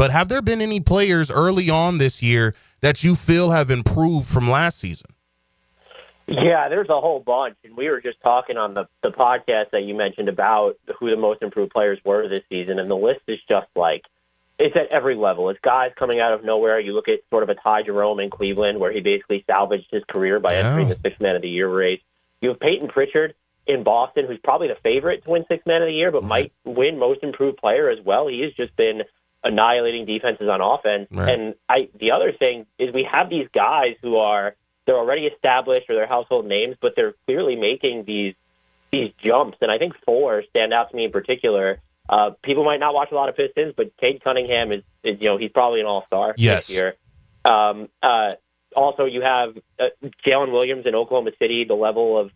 but have there been any players early on this year that you feel have improved from last season? Yeah, there's a whole bunch, and we were just talking on the podcast that you mentioned about who the most improved players were this season, and the list is just like, it's at every level. It's guys coming out of nowhere. You look at sort of a Ty Jerome in Cleveland, where he basically salvaged his career by entering the Sixth Man of the Year race. You have Peyton Pritchard in Boston, who's probably the favorite to win Sixth Man of the Year, but might win Most Improved Player as well. He has just been annihilating defenses on offense. Right. And the other thing is we have these guys who they're already established or they're household names, but they're clearly making these jumps. And I think four stand out to me in particular. People might not watch a lot of Pistons, but Cade Cunningham is he's probably an all-star this year. Also, you have Jalen Williams in Oklahoma City. The level of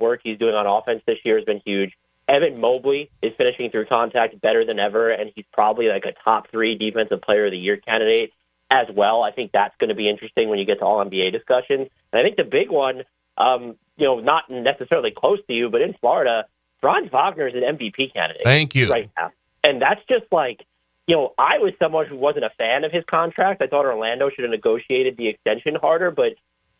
work he's doing on offense this year has been huge. Evan Mobley is finishing through contact better than ever, and he's probably like a top 3 defensive player of the year candidate as well. I think that's going to be interesting when you get to all NBA discussions. And I think the big one, not necessarily close to you, but in Florida, Franz Wagner is an MVP candidate. Thank you. Right now. And that's just like, I was someone who wasn't a fan of his contract. I thought Orlando should have negotiated the extension harder, but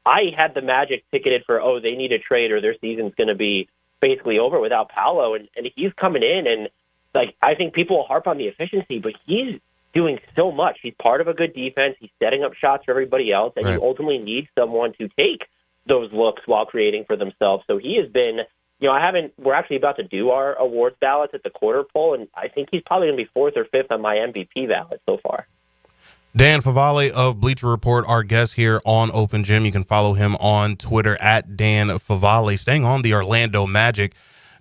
I had the Magic ticketed for, they need a trade or their season's going to be basically over without Paolo. And he's coming in, and I think people will harp on the efficiency, but he's doing so much. He's part of a good defense. He's setting up shots for everybody else, and you ultimately need someone to take those looks while creating for themselves. So he has been, we're actually about to do our awards ballots at the quarter poll, and I think he's probably going to be 4th or 5th on my MVP ballot so far. Dan Favale of Bleacher Report, our guest here on Open Gym. You can follow him on Twitter at Dan Favale. Staying on the Orlando Magic,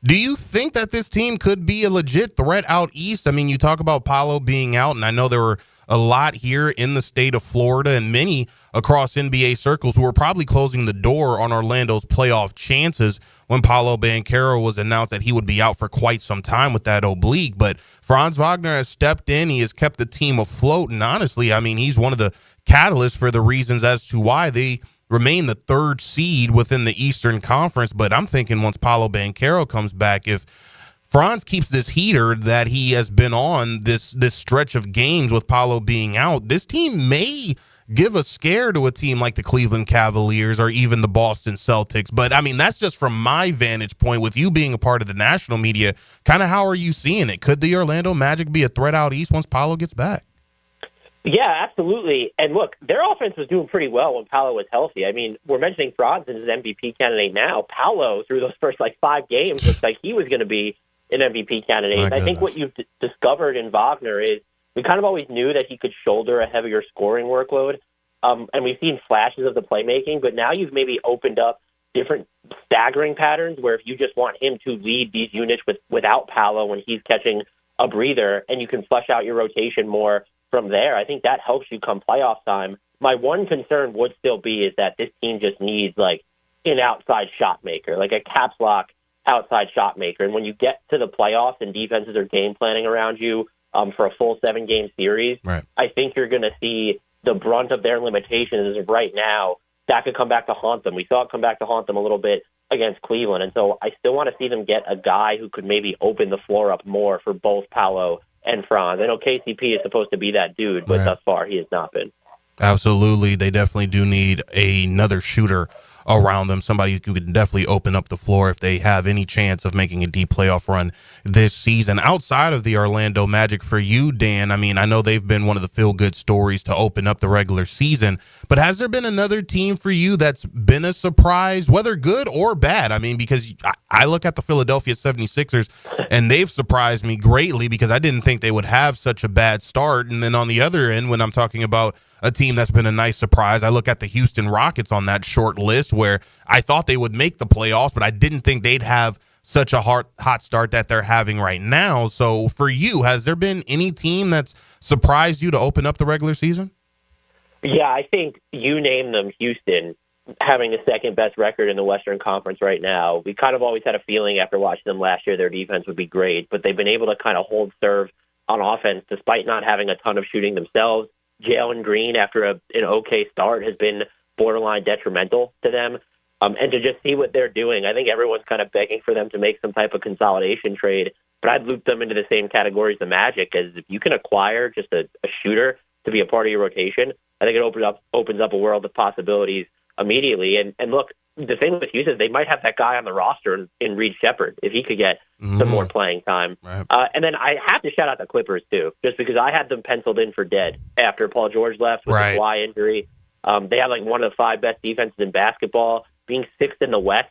do you think that this team could be a legit threat out east? I mean, you talk about Paolo being out, and I know there were a lot here in the state of Florida and many across NBA circles who were probably closing the door on Orlando's playoff chances when Paolo Banchero was announced that he would be out for quite some time with that oblique. But Franz Wagner has stepped in. He has kept the team afloat. And honestly, I mean, he's one of the catalysts for the reasons as to why they remain the 3rd seed within the Eastern Conference. But I'm thinking once Paolo Banchero comes back, if Franz keeps this heater that he has been on this stretch of games with Paolo being out, this team may give a scare to a team like the Cleveland Cavaliers or even the Boston Celtics. But, I mean, that's just from my vantage point. With you being a part of the national media, kind of how are you seeing it? Could the Orlando Magic be a threat out east once Paolo gets back? Yeah, absolutely. And look, their offense was doing pretty well when Paolo was healthy. I mean, we're mentioning Franz as an MVP candidate now. Paolo, through those first 5 games, looks like he was going to be an MVP candidate. I think what you've discovered in Wagner is we kind of always knew that he could shoulder a heavier scoring workload, and we've seen flashes of the playmaking, but now you've maybe opened up different staggering patterns where if you just want him to lead these units without Paolo when he's catching a breather, and you can flesh out your rotation more from there, I think that helps you come playoff time. My one concern would still be is that this team just needs an outside shot maker, like a caps lock outside shot maker. And when you get to the playoffs and defenses are game planning around you for a full 7-game series, I think you're going to see the brunt of their limitations right now. That could come back to haunt them. We saw it come back to haunt them a little bit against Cleveland. And so I still want to see them get a guy who could maybe open the floor up more for both Paolo and Franz. I know KCP is supposed to be that dude, but thus far he has not been. Absolutely. They definitely do need another shooter around them, somebody who can definitely open up the floor if they have any chance of making a deep playoff run this season. Outside of the Orlando Magic, for you, Dan, I mean, I know they've been one of the feel-good stories to open up the regular season, but has there been another team for you that's been a surprise, whether good or bad? I mean, because I look at the Philadelphia 76ers, and they've surprised me greatly because I didn't think they would have such a bad start. And then on the other end, when I'm talking about a team that's been a nice surprise, I look at the Houston Rockets on that short list where I thought they would make the playoffs, but I didn't think they'd have such a hot start that they're having right now. So for you, has there been any team that's surprised you to open up the regular season? Yeah, I think you named them, Houston, having the second best record in the Western Conference right now. We kind of always had a feeling after watching them last year their defense would be great, but they've been able to kind of hold serve on offense despite not having a ton of shooting themselves. Jalen Green, after an okay start, has been borderline detrimental to them. And to just see what they're doing, I think everyone's kind of begging for them to make some type of consolidation trade but I'd loop them into the same category as the Magic, as if you can acquire just a shooter to be a part of your rotation, I think it opens up a world of possibilities immediately. And look, the thing with Houston is they might have that guy on the roster in Reed Shepherd if he could get some more playing time. Right. And then I have to shout out the Clippers too, just because I had them penciled in for dead after Paul George left with the Kawhi injury. They have like one of the 5 best defenses in basketball, being 6th in the West.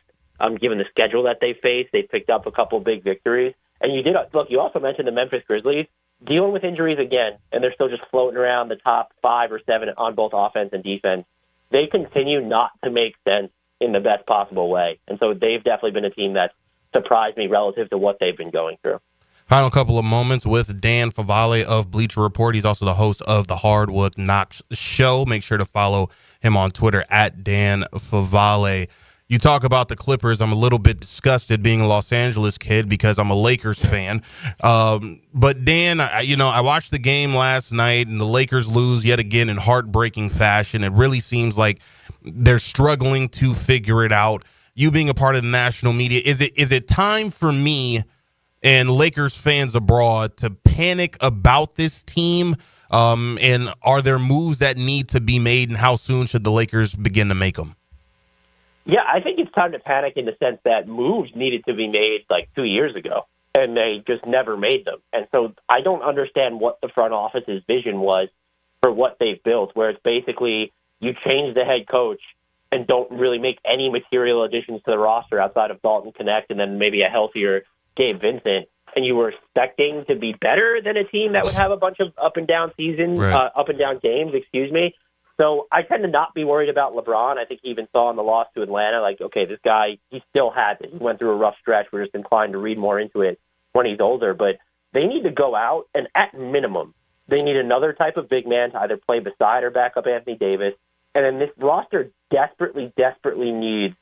Given the schedule that they face, they picked up a couple big victories. And you also mentioned the Memphis Grizzlies dealing with injuries again, and they're still just floating around the top 5 or 7 on both offense and defense. They continue not to make sense in the best possible way. And so they've definitely been a team that's surprised me relative to what they've been going through. Final couple of moments with Dan Favale of Bleacher Report. He's also the host of the Hardwood Knocks Show. Make sure to follow him on Twitter at Dan Favale. You talk about the Clippers. I'm a little bit disgusted being a Los Angeles kid because I'm a Lakers fan. But Dan, I watched the game last night and the Lakers lose yet again in heartbreaking fashion. It really seems like they're struggling to figure it out. You being a part of the national media, is it time for me and Lakers fans abroad to panic about this team? And are there moves that need to be made, and how soon should the Lakers begin to make them? Yeah, I think it's time to panic in the sense that moves needed to be made like 2 years ago, and they just never made them. And so I don't understand what the front office's vision was for what they've built, where it's basically you change the head coach and don't really make any material additions to the roster outside of Dalton Connect and then maybe a healthier Gabe Vincent, and you were expecting to be better than a team that would have a bunch of up and down games, So I tend to not be worried about LeBron. I think he even saw in the loss to Atlanta, like, okay, this guy, he still has it. He went through a rough stretch. We're just inclined to read more into it when he's older. But they need to go out, and at minimum, they need another type of big man to either play beside or back up Anthony Davis. And then this roster desperately, desperately needs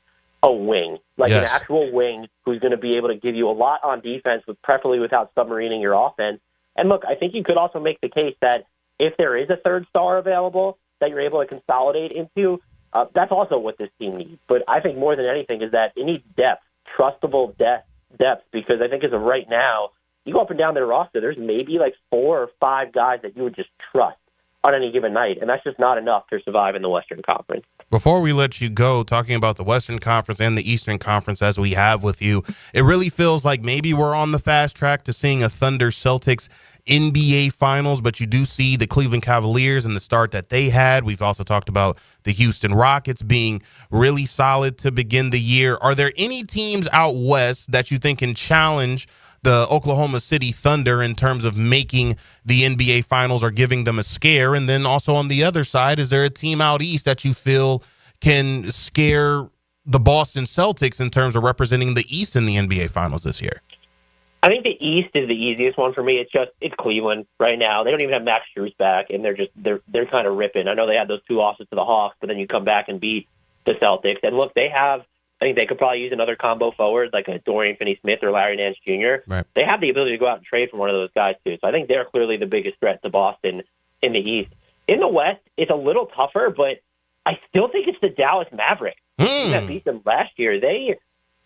a wing, like an actual wing who's going to be able to give you a lot on defense, preferably without submarining your offense. And look, I think you could also make the case that if there is a third star available that you're able to consolidate into, that's also what this team needs. But I think more than anything is that it needs depth, trustable depth, because I think as of right now, you go up and down their roster, there's maybe like 4 or 5 guys that you would just trust on any given night, and that's just not enough to survive in the Western Conference. Before we let you go, talking about the Western Conference and the Eastern Conference as we have with you, it really feels like maybe we're on the fast track to seeing a Thunder Celtics NBA Finals, but you do see the Cleveland Cavaliers and the start that they had. We've also talked about the Houston Rockets being really solid to begin the year. Are there any teams out west that you think can challenge the Oklahoma City Thunder in terms of making the NBA Finals or giving them a scare? And then also on the other side, is there a team out east that you feel can scare the Boston Celtics in terms of representing the East in the NBA Finals this year? I think the East is the easiest one for me. It's Cleveland right now. They don't even have Max Strus back, and they're kind of ripping. I know they had those 2 losses to the Hawks, but then you come back and beat the Celtics. And look, I think they could probably use another combo forward like a Dorian Finney-Smith or Larry Nance Jr. Right. They have the ability to go out and trade from one of those guys too. So I think they're clearly the biggest threat to Boston in the East. In the West, it's a little tougher, but I still think it's the Dallas Mavericks that beat them last year.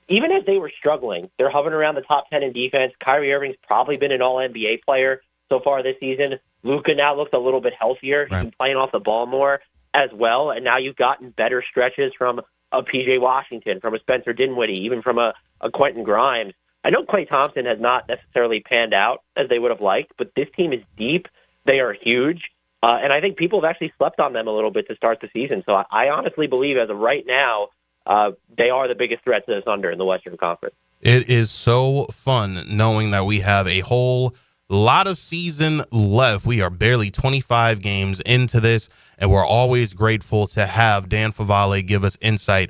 Even as they were struggling, they're hovering around the top 10 in defense. Kyrie Irving's probably been an all-NBA player so far this season. Luka now looks a little bit healthier. He's been playing off the ball more as well. And now you've gotten better stretches from a P.J. Washington, from a Spencer Dinwiddie, even from a Quentin Grimes. I know Klay Thompson has not necessarily panned out as they would have liked, but this team is deep. They are huge. And I think people have actually slept on them a little bit to start the season. So I honestly believe as of right now, they are the biggest threat to the Thunder in the Western Conference. It is so fun knowing that we have a whole lot of season left. We are barely 25 games into this, and we're always grateful to have Dan Favale give us insight